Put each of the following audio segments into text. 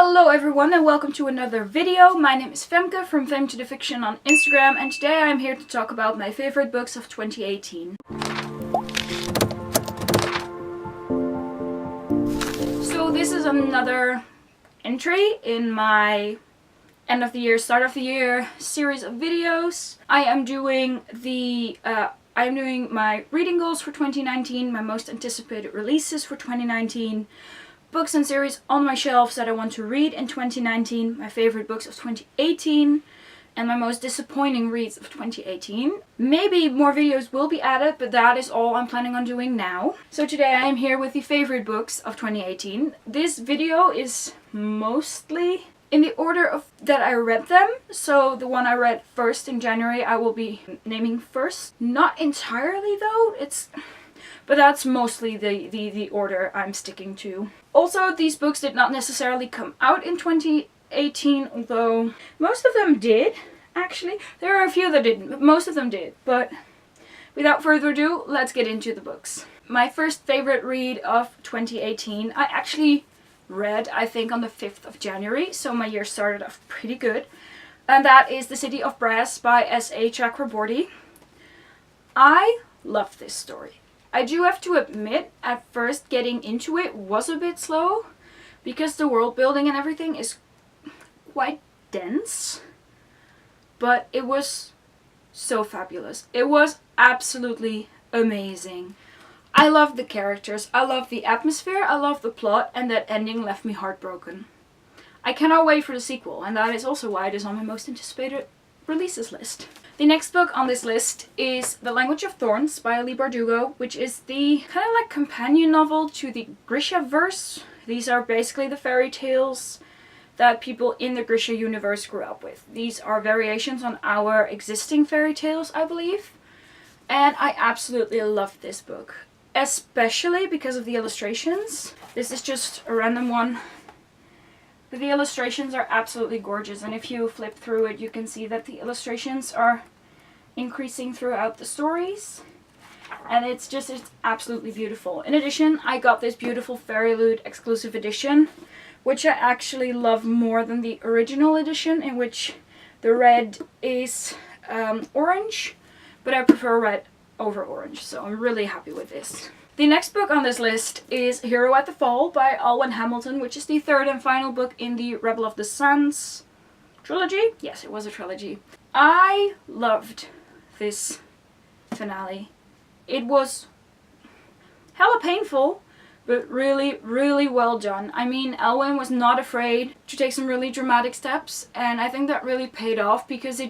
Hello everyone and welcome to another video. My name is Femke from Femke the Fiction on Instagram, and today I'm here to talk about my favorite books of 2018. So this is another entry in my end of the year, start of the year series of videos. I am doing my reading goals for 2019, my most anticipated releases for 2019, books and series on my shelves that I want to read in 2019, my favorite books of 2018, and my most disappointing reads of 2018. Maybe more videos will be added, but that is all I'm planning on doing now. So today I am here with the favorite books of 2018. This video is mostly in the order of that I read them. So the one I read first in January I will be naming first. Not entirely though, but that's mostly the order I'm sticking to. Also, these books did not necessarily come out in 2018, although most of them did, actually. There are a few that didn't, but most of them did. But without further ado, let's get into the books. My first favorite read of 2018, I actually read, I think, on the 5th of January, so my year started off pretty good. And that is The City of Brass by S.A. Chakraborty. I love this story. I do have to admit, at first getting into it was a bit slow, because the world building and everything is quite dense, but it was so fabulous. It was absolutely amazing. I love the characters, I love the atmosphere, I love the plot, and that ending left me heartbroken. I cannot wait for the sequel, and that is also why it is on my most anticipated releases list. The next book on this list is The Language of Thorns by Leigh Bardugo, which is the kind of like companion novel to the Grisha-verse. These are basically the fairy tales that people in the Grisha universe grew up with. These are variations on our existing fairy tales, I believe. And I absolutely love this book, especially because of the illustrations. This is just a random one. But the illustrations are absolutely gorgeous, and if you flip through it you can see that the illustrations are increasing throughout the stories. And it's absolutely beautiful. In addition, I got this beautiful Fairyloot exclusive edition, which I actually love more than the original edition, in which the red is orange, but I prefer red over orange, so I'm really happy with this. The next book on this list is Hero at the Fall by Alwyn Hamilton, which is the third and final book in the Rebel of the Suns trilogy. Yes, it was a trilogy. I loved this finale. It was hella painful, but really, really well done. I mean, Alwyn was not afraid to take some really dramatic steps, and I think that really paid off, because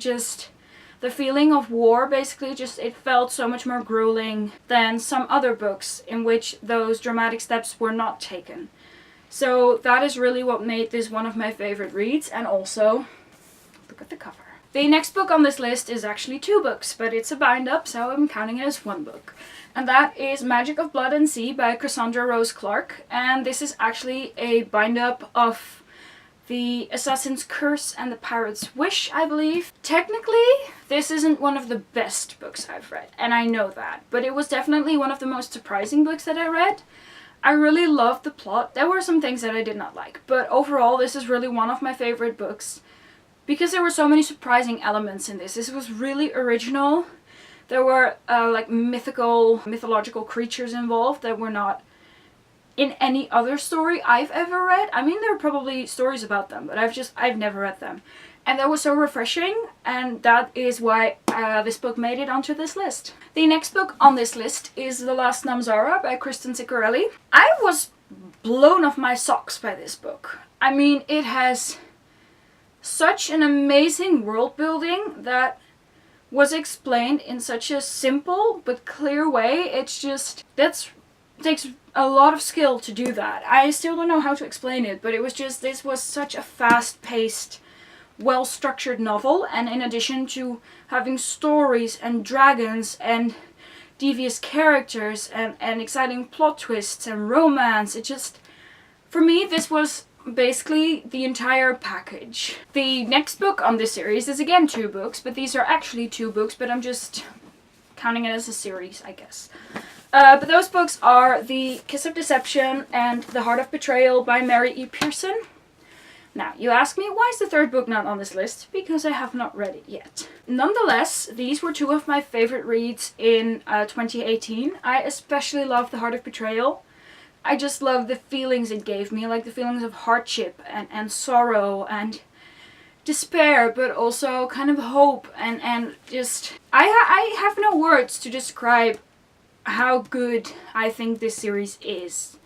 the feeling of war, basically, it felt so much more grueling than some other books in which those dramatic steps were not taken. So that is really what made this one of my favorite reads, and also, look at the cover. The next book on this list is actually two books, but it's a bind-up, so I'm counting it as one book. And that is Magic of Blood and Sea by Cassandra Rose Clarke, and this is actually a bind-up of The Assassin's Curse and the Pirate's Wish, I believe. Technically, this isn't one of the best books I've read, and I know that, but it was definitely one of the most surprising books that I read. I really loved the plot. There were some things that I did not like, but overall this is really one of my favorite books, because there were so many surprising elements in this. This was really original. There were like mythological creatures involved that were not in any other story I've ever read. I mean, there are probably stories about them, but I've never read them. And that was so refreshing, and that is why this book made it onto this list. The next book on this list is The Last Namzara by Kristen Ciccarelli. I was blown off my socks by this book. I mean, it has such an amazing world building that was explained in such a simple but clear way. It takes a lot of skill to do that. I still don't know how to explain it, but this was such a fast-paced, well-structured novel, and in addition to having stories and dragons and devious characters and exciting plot twists and romance, for me, this was basically the entire package. The next book on this series is again two books, but these are actually two books, but I'm just counting it as a series, I guess. But those books are The Kiss of Deception and The Heart of Betrayal by Mary E. Pearson. Now, you ask me, why is the third book not on this list? Because I have not read it yet. Nonetheless, these were two of my favorite reads in 2018. I especially love The Heart of Betrayal. I just love the feelings it gave me, like the feelings of hardship and sorrow and despair, but also kind of hope and just... I have no words to describe how good I think this series is.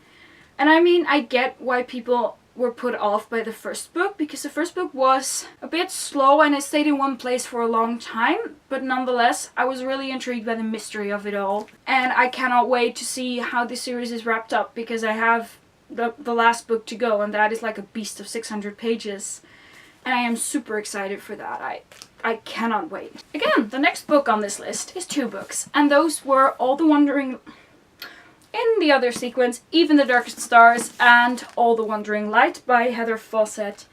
And I mean, I get why people were put off by the first book, because the first book was a bit slow and it stayed in one place for a long time, but nonetheless I was really intrigued by the mystery of it all, and I cannot wait to see how this series is wrapped up, because I have the last book to go, and that is like a beast of 600 pages, and I am super excited for that. I cannot wait. Again, the next book on this list is 2 books, and those were All the Wandering... in the other sequence, Even the Darkest Stars and All the Wandering Light by Heather Fawcett.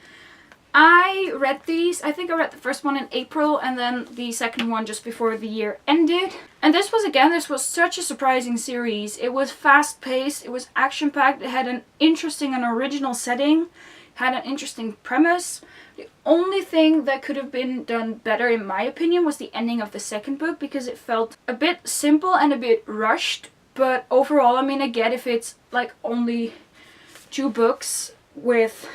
I read these, I think I read the first one in April and then the second one just before the year ended. And this was such a surprising series. It was fast paced, it was action packed, it had an interesting and original setting, had an interesting premise. The only thing that could have been done better in my opinion was the ending of the second book, because it felt a bit simple and a bit rushed. But overall, I mean, I get if it's like only 2 books with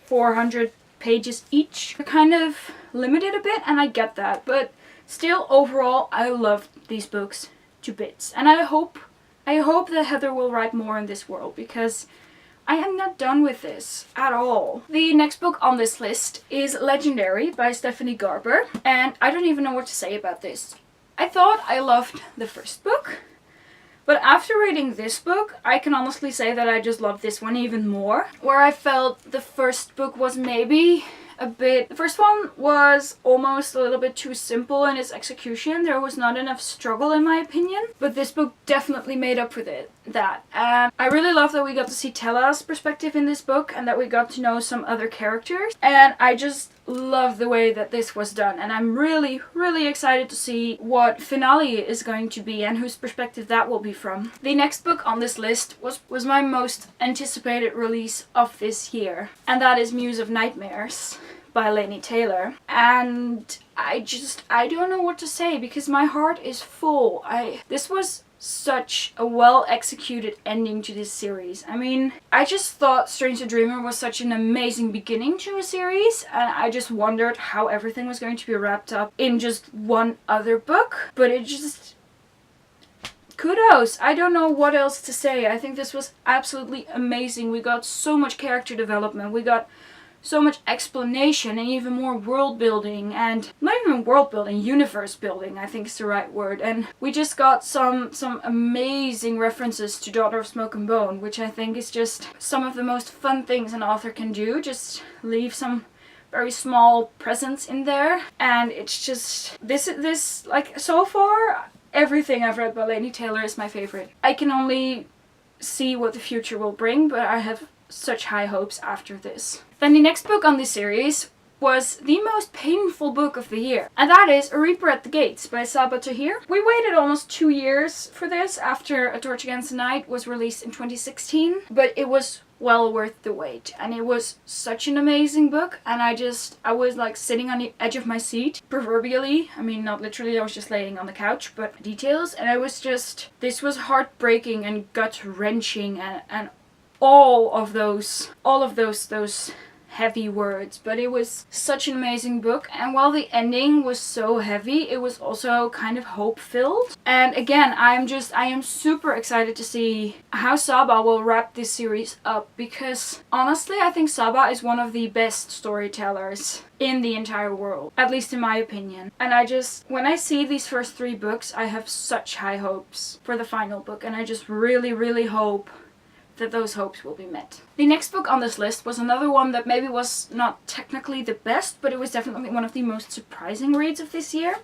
400 pages each. They're kind of limited a bit, and I get that. But still, overall, I love these books to bits. And I hope that Heather will write more in this world, because I am not done with this at all. The next book on this list is Legendary by Stephanie Garber. And I don't even know what to say about this. I thought I loved the first book. But after reading this book, I can honestly say that I just love this one even more. Where I felt the first book was maybe a bit... The first one was almost a little bit too simple in its execution. There was not enough struggle in my opinion. But this book definitely made up for that. And I really love that we got to see Tella's perspective in this book and that we got to know some other characters. And I just love the way that this was done, and I'm really, really excited to see what finale is going to be and whose perspective that will be from. The next book on this list was my most anticipated release of this year, and that is Muse of Nightmares by Laini Taylor. And I don't know what to say, because my heart is full. This was such a well executed ending to this series. I mean, I just thought Strange the Dreamer was such an amazing beginning to a series, and I just wondered how everything was going to be wrapped up in just one other book. But it just... kudos! I don't know what else to say. I think this was absolutely amazing. We got so much character development. We got so much explanation and even more world building, and not even world building, universe building I think is the right word. And we just got some amazing references to Daughter of Smoke and Bone, which I think is just some of the most fun things an author can do, just leave some very small presence in there. And it's just this like, so far everything I've read by Laini Taylor is my favorite. I can only see what the future will bring, but I have such high hopes after this. Then the next book on this series was the most painful book of the year, and that is A Reaper at the Gates by Sabaa Tahir. We waited almost 2 years for this after A Torch Against the Night was released in 2016, but it was well worth the wait, and it was such an amazing book. And I was like sitting on the edge of my seat, proverbially. I mean, not literally, I was just laying on the couch, but details. And I was just, this was heartbreaking and gut-wrenching and all of those heavy words, but it was such an amazing book. And while the ending was so heavy, it was also kind of hope-filled. And again, I am super excited to see how Sabaa will wrap this series up, because honestly I think Sabaa is one of the best storytellers in the entire world, at least in my opinion. And when I see these first 3 books, I have such high hopes for the final book, and I just really, really hope that those hopes will be met. The next book on this list was another one that maybe was not technically the best, but it was definitely one of the most surprising reads of this year.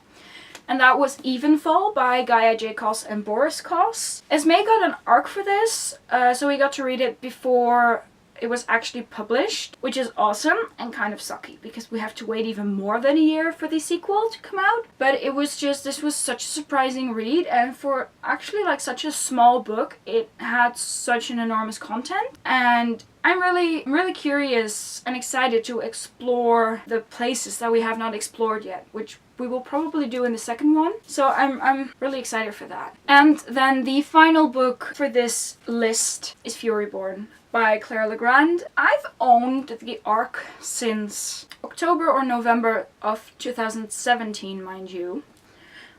And that was Evenfall by Gaia J. Koss and Boris Koss. Esmay got an arc for this, so we got to read it before it was actually published, which is awesome and kind of sucky, because we have to wait even more than a year for the sequel to come out. But it was just, this was such a surprising read, and for actually like such a small book, it had such an enormous content. And I'm really curious and excited to explore the places that we have not explored yet, which we will probably do in the second one. So I'm really excited for that. And then the final book for this list is Furyborn by Claire Legrand. I've owned the ARC since October or November of 2017, mind you.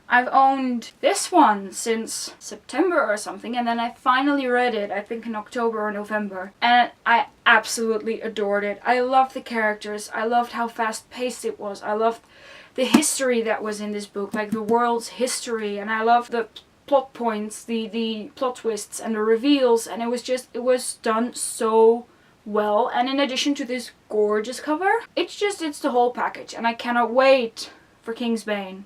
I've owned this one since September or something, and then I finally read it, I think in October or November, and I absolutely adored it. I loved the characters, I loved how fast-paced it was, I loved the history that was in this book, like the world's history, and I loved the plot points, the plot twists and the reveals, and it was done so well. And in addition to this gorgeous cover, it's the whole package, and I cannot wait for Kingsbane.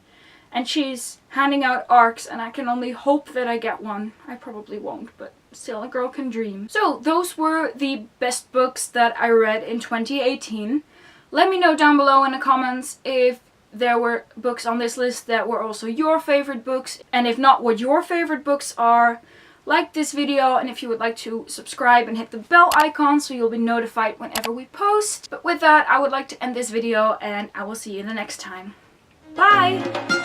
And she's handing out ARCs, and I can only hope that I get one. I probably won't, but still, a girl can dream. So those were the best books that I read in 2018. Let me know down below in the comments if there were books on this list that were also your favorite books, and if not, what your favorite books are. Like this video, and if you would like to subscribe and hit the bell icon so you'll be notified whenever we post. But with that, I would like to end this video, and I will see you the next time. Bye!